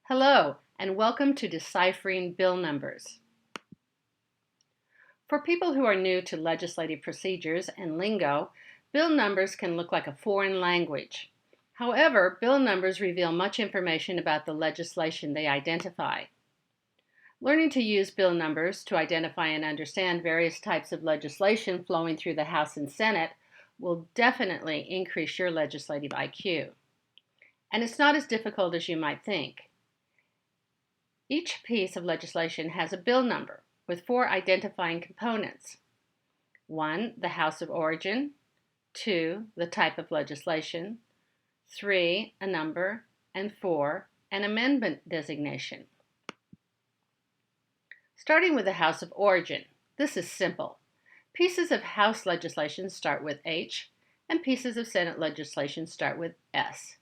Hello, and welcome to Deciphering Bill Numbers. For people who are new to legislative procedures and lingo, bill numbers can look like a foreign language. However, bill numbers reveal much information about the legislation they identify. Learning to use bill numbers to identify and understand various types of legislation flowing through the House and Senate will definitely increase your legislative IQ. And it's not as difficult as you might think. Each piece of legislation has a bill number with 4 identifying components. 1, the House of Origin. 2, the type of legislation. 3, a number. And 4, an amendment designation. Starting with the House of Origin, this is simple. Pieces of House legislation start with H, and pieces of Senate legislation start with S.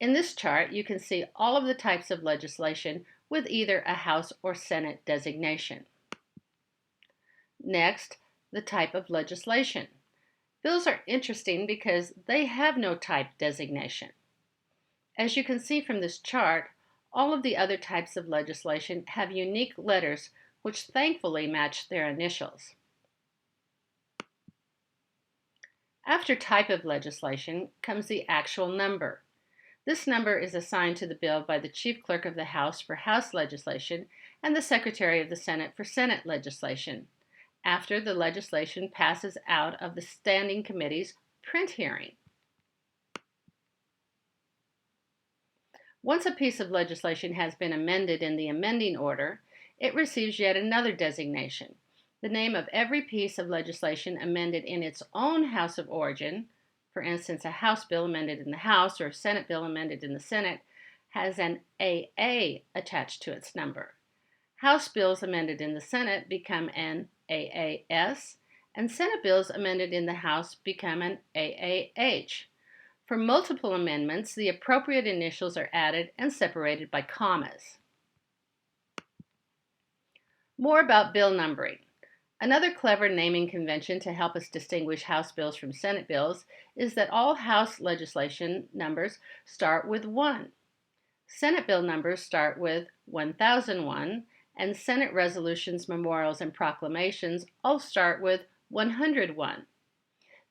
In this chart, you can see all of the types of legislation with either a House or Senate designation. Next, the type of legislation. Bills are interesting because they have no type designation. As you can see from this chart, all of the other types of legislation have unique letters which thankfully match their initials. After type of legislation comes the actual number. This number is assigned to the bill by the Chief Clerk of the House for House legislation and the Secretary of the Senate for Senate legislation, after the legislation passes out of the standing committee's print hearing. Once a piece of legislation has been amended in the amending order, it receives yet another designation. The name of every piece of legislation amended in its own House of Origin, for instance, a House bill amended in the House or a Senate bill amended in the Senate, has an AA attached to its number. House bills amended in the Senate become an AAS, and Senate bills amended in the House become an AAH. For multiple amendments, the appropriate initials are added and separated by commas. More about bill numbering. Another clever naming convention to help us distinguish House bills from Senate bills is that all House legislation numbers start with 1. Senate bill numbers start with 1001, and Senate resolutions, memorials, and proclamations all start with 101.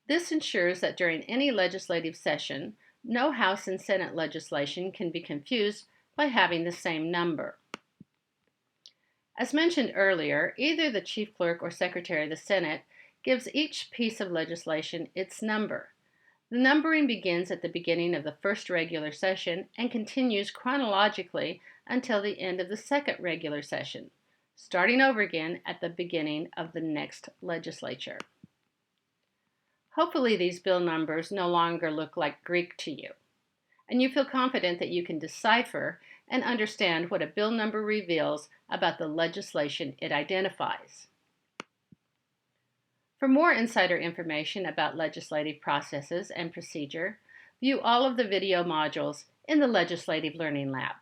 This ensures that during any legislative session, no House and Senate legislation can be confused by having the same number. As mentioned earlier, either the Chief Clerk or Secretary of the Senate gives each piece of legislation its number. The numbering begins at the beginning of the first regular session and continues chronologically until the end of the second regular session, starting over again at the beginning of the next legislature. Hopefully these bill numbers no longer look like Greek to you, and you feel confident that you can decipher and understand what a bill number reveals about the legislation it identifies. For more insider information about legislative processes and procedure, view all of the video modules in the Legislative Learning Lab.